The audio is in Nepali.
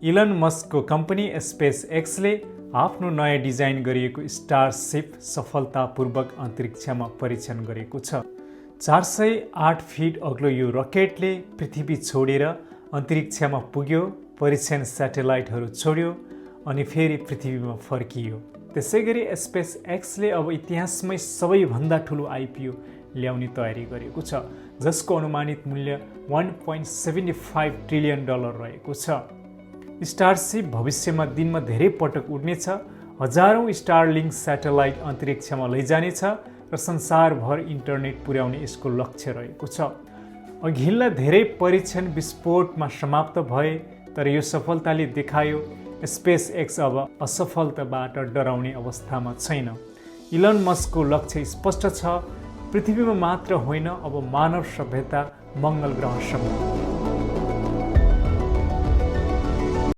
इलन मस्कको कम्पनी स्पेस एक्सले आफ्नो नयाँ डिजाइन गरिएको स्टारशिप सफलतापूर्वक अन्तरिक्षमा परीक्षण गरेको छ। 408 फिट अग्लो यो रकेटले पृथ्वी छोडेर अन्तरिक्षमा पुग्यो, परीक्षण स्याटेलाइटहरू छोड्यो अनि फेरि पृथ्वीमा फर्कियो। त्यसैगरी स्पेस एक्सले अब इतिहासमै सबैभन्दा ठुलो आइपिओ ल्याउने तयारी गरेको छ, जसको अनुमानित मूल्य $1.75 ट्रिलियन रहेको छ। स्टारशिप भविष्यमा दिनमा धेरै पटक उड्नेछ, हजारौं स्टारलिङ्क स्याटेलाइट अन्तरिक्षमा लैजानेछ र संसारभर इन्टरनेट पुर्याउने यसको लक्ष्य रहेको छ। अघिल्ला धेरै परीक्षण विस्फोटमा समाप्त भए, तर यो सफलताले देखायो स्पेस एक्स अब असफलताबाट डराउने अवस्थामा छैन। इलन मस्कको लक्ष्य स्पष्ट छ, पृथ्वीमा मात्र होइन, अब मानव सभ्यता मङ्गल ग्रहसम्म।